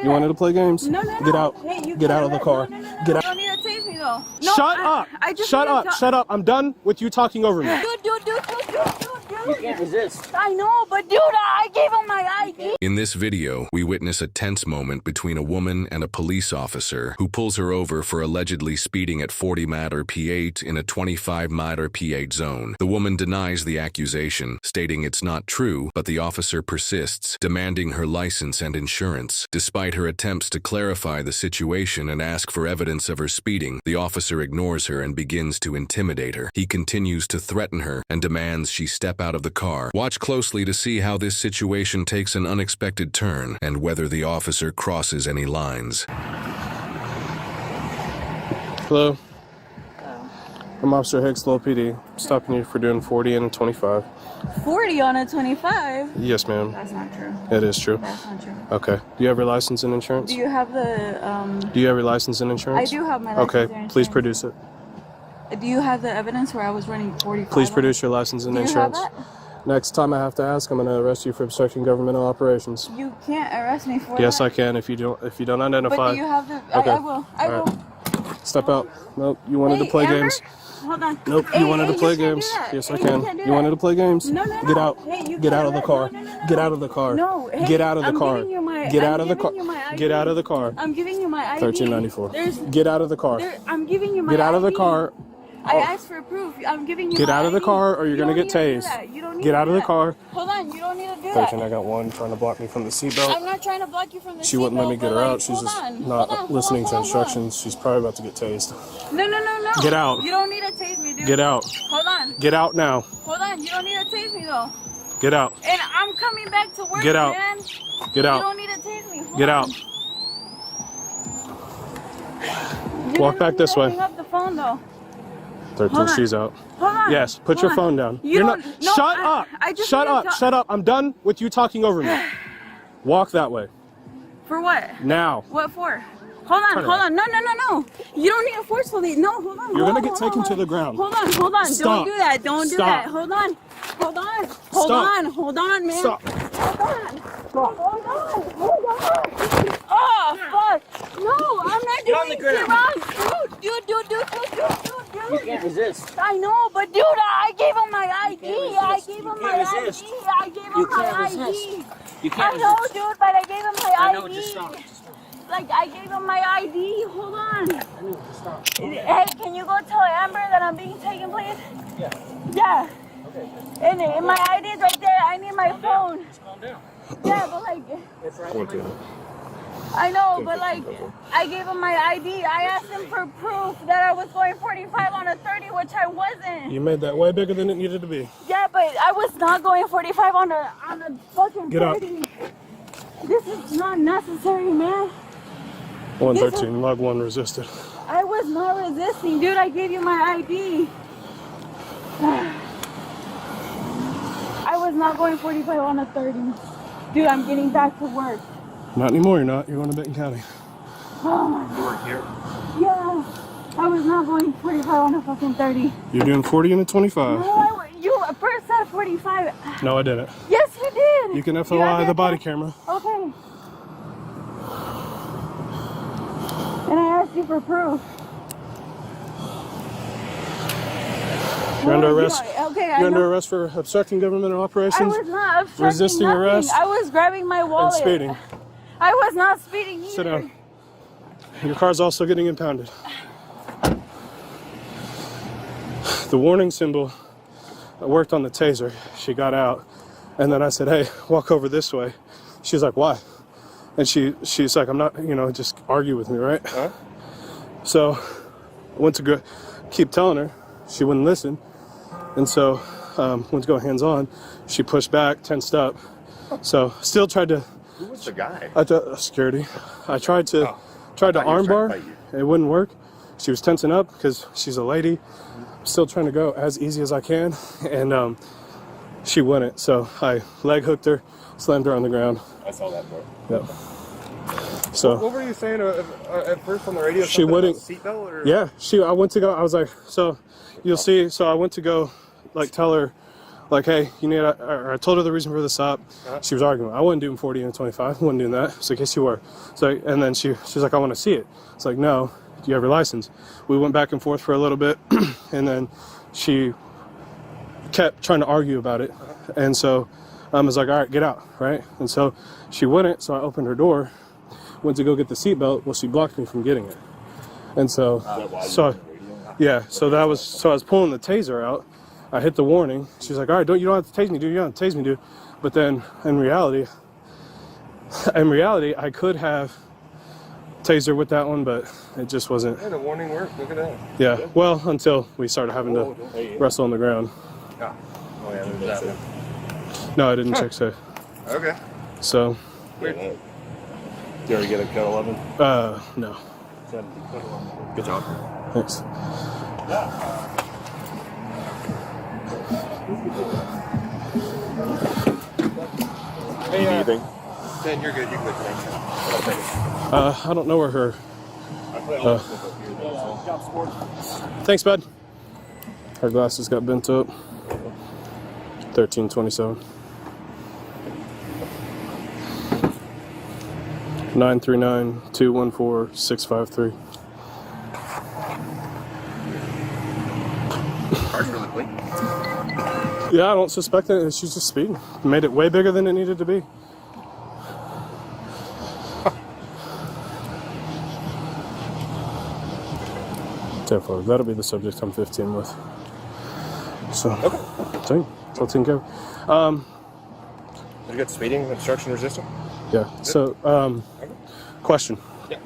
You wanted to play games? No, no, no. Get out. Hey, you Get out of the car. No, no, no, Get no. out. You don't need to tase me though. No, Shut up. I just Shut up. Shut up. I'm done with you talking over me. Dude. You can't resist. I know, but dude, I gave him my ID. In this video, we witness a tense moment between a woman and a police officer who pulls her over for allegedly speeding at 40 mph in a 25 mph zone. The woman denies the accusation, stating it's not true, but the officer persists, demanding her license and insurance. Despite her attempts to clarify the situation and ask for evidence of her speeding, the officer ignores her and begins to intimidate her. He continues to threaten her and demands she step out of the car. Watch closely to see how this situation takes an unexpected turn and whether the officer crosses any lines. Hello. I'm Officer Hicks, Lowell PD. I'm stopping you for doing 40 and a 25. 40 on a 25? Yes, ma'am. That's not true. It is true. That's not true. Okay. Do you have your license and insurance? Do you have the, Do you have your license and insurance? I do have my license Okay. and insurance. Please produce it. Do you have the evidence where I was running 45? Please produce your license and Do you have insurance. that? Next time I have to ask, I'm going to arrest you for obstructing governmental operations. You can't arrest me for Yes, that. I can if you don't identify. But do you have the... Okay. I will. I All will. right. Step out. Nope. You wanted to play Amber? games. Hold on. Nope. Hey, You wanted to play you can't games. do that. Yes, I Hey, can. You can't do You wanted that. to play games? No, no, no. Get out. Hey, you Get out of can't the do car. that. No. Get out of the car. No. Hey, Get out of the I'm car. giving you my- Get I'm out of the giving car. you my ID. Get out of the car. I'm giving you my ID. $13.94. Get out of the car. I'm giving you my Get out of the ID. car. I asked for proof. I'm giving you Get my out of the ID. car or you're You going to don't get need to do tased. that. You don't need Get to out do of the that. car. Hold on. You don't need to do 13, that. I got one trying to block me from the I'm seatbelt. not trying to block you from the She wouldn't let me seatbelt, get her but, out. like, She's hold just on. not Hold on, listening hold to on. instructions. She's probably about to get tased. No. Get out. You don't need to tase me, dude. Get out. Hold on. Get out now. Hold on. You don't need to tase me, though. Get out. And I'm coming back to work, Get out. man. Get You out. don't need to tase me. Hold Get on. out. You Walk don't back need this to way. Hang up the phone, though. 13, Hold on. she's out. Hold on. Yes, put Hold your on. phone down. You You're not. don't- no, Shut up. I just Shut wanted up. to- Shut up. I'm done with you talking over me. Walk that way. For what? Now. What for? Hold on, Turn hold around. on. No. You don't need to forcefully. No, hold on. You're hold gonna on, get hold taken on, to the ground. Hold on. Stop. Don't do that. Don't do Stop. that. Hold on, man. Stop. Man. Stop. Hold on. Oh, fuck. No, I'm not Get on doing the ground. shit wrong. Dude. You can't resist. I know, but dude, I gave him my ID. can't I resist. gave You him can't my resist. ID. I gave You him my can't ID. resist. You I can't know, resist. dude, but I gave him my I ID. know, just stop. Like, I gave him my ID. Hold on. I know, just stop. Hey, can you go tell Amber that I'm being taken, please? Yeah. Yeah. Okay. And my ID is right there. I need my phone. Just calm down. Yeah, but like, It's right. I know, but like, I gave him my ID. I asked him for proof that I was going 45 on a 30, which I wasn't. You made that way bigger than it needed to be. Yeah, but I was not going 45 on a fucking Get up. 30. This is not necessary, man. 113, log 1 resisted. I was not resisting, dude. I gave you my ID. I was not going 45 on a 30. Dude, I'm getting back to work. Not anymore, you're not. You're going to Benton County. Oh my You work here? Yeah, I was not going 45 on a fucking 30. You're doing 40 and a 25. No, you first said 45. No, I didn't. Yes, you did. You can You FOI have the it? body camera. Okay. And I asked you for proof. You're under Well, arrest. Okay, I You're under know. arrest for obstructing governmental I operations was not obstructing resisting nothing. arrest I was grabbing my and wallet. speeding. I was not speeding either. Sit down. Your car's also getting impounded. The warning symbol, I worked on the taser. She got out. And then I said, hey, walk over this way. She's like, why? And she's like, I'm not, just argue with me, right? Huh? So I went to go keep telling her. She wouldn't listen. And so went to go hands on. She pushed back, tensed up. So still tried to, Who was the guy? security. I tried to thought he was trying to armbar. fight you. It wouldn't work. She was tensing up because she's a lady. Still trying to go as easy as I can. And she wouldn't. So I leg hooked her, slammed her on the ground. I saw that part. Yep. So What were you saying at first on the radio? She Something about wouldn't- seatbelt or? yeah, I went to go, I was like, so you'll see. So I went to go tell her like, hey, you need. Or I told her the reason for the stop. She was arguing. I wasn't doing 40 and 25. I wasn't doing that. It's like, yes, you were. So, and then she's like, I want to see it. It's like, no. Do you have your license? We went back and forth for a little bit, and then she kept trying to argue about it. And so I was like, all right, get out, right? And so she wouldn't. So I opened her door, went to go get the seatbelt. Well, she blocked me from getting it. And so, yeah. So I was pulling the taser out. I hit the warning. She's like, all right, you don't have to tase me, dude. You don't have to tase me, dude. But then in reality, I could have taser with that one, but it just wasn't. Yeah, the warning worked. Look at that. Yeah. Well, until we started having to wrestle on the ground. Oh, yeah, there's that one. No, I didn't check so. Okay. So. Weird. Did you already get a cut 11? No. Good job. Thanks. Hey, Anything? Dan, you're good. You can go thanks. I don't know where her. Thanks, bud. Her glasses got bent up. 1327. 939-214-653. Car's really clean. Yeah, I don't suspect it. She's just speeding. Made it way bigger than it needed to be. Therefore, that'll be the subject I'm 15 with. So, okay. It's all taken care of. Did you get speeding, obstruction resistant? Yeah. So, question. Yeah.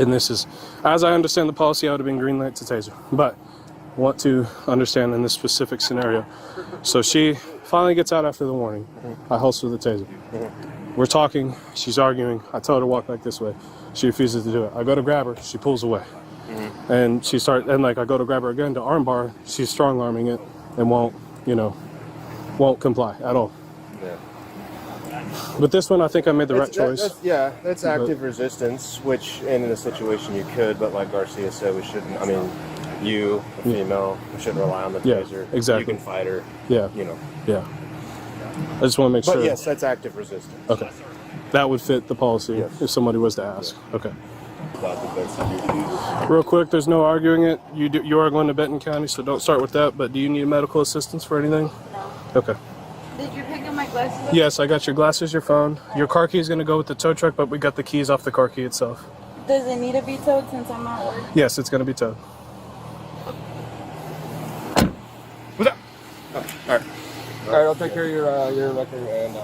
And this is, as I understand the policy, I would have been green light to taser. But want to understand in this specific scenario. So she finally gets out after the warning. I holster the taser. We're talking. She's arguing. I tell her to walk back this way. She refuses to do it. I go to grab her. She pulls away. And I go to grab her again to armbar. She's strong arming it and won't comply at all. Yeah. But this one, I think I made the right choice. That's active resistance, which in a situation you could, but like Garcia said, we shouldn't. I mean, you, a female, shouldn't rely on the taser. Exactly. You can fight her. Yeah. Yeah. I just want to make sure. But yes, that's active resistance. Okay. That would fit the policy if somebody was to ask. Okay. Real quick, there's no arguing it. You are going to Benton County, so don't start with that. But do you need medical assistance for anything? No. Okay. Did you pick up my glasses? Yes, I got your glasses, your phone. Your car key is going to go with the tow truck, but we got the keys off the car key itself. Does it need to be towed since I'm at work? Yes, it's going to be towed. What's up? Oh, all right. All right, I'll take care of your record and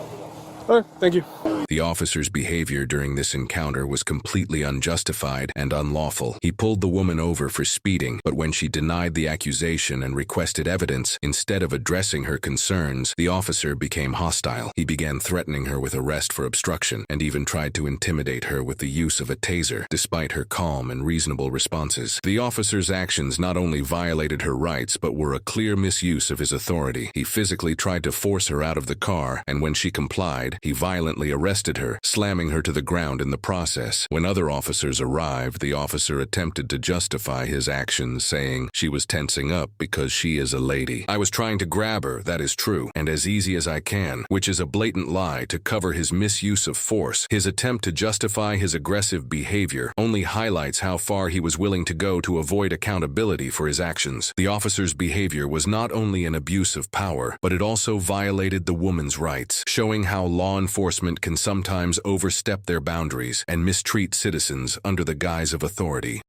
All right, thank you. The officer's behavior during this encounter was completely unjustified and unlawful. He pulled the woman over for speeding, but when she denied the accusation and requested evidence, instead of addressing her concerns, the officer became hostile. He began threatening her with arrest for obstruction and even tried to intimidate her with the use of a taser, despite her calm and reasonable responses. The officer's actions not only violated her rights, but were a clear misuse of his authority. He physically tried to force her out of the car, and when she complied, he violently arrested her, slamming her to the ground in the process. When other officers arrived, the officer attempted to justify his actions, saying she was tensing up because she is a lady. I was trying to grab her, that is true, and as easy as I can, which is a blatant lie to cover his misuse of force. His attempt to justify his aggressive behavior only highlights how far he was willing to go to avoid accountability for his actions. The officer's behavior was not only an abuse of power, but it also violated the woman's rights, showing how law enforcement can sometimes overstep their boundaries and mistreat citizens under the guise of authority.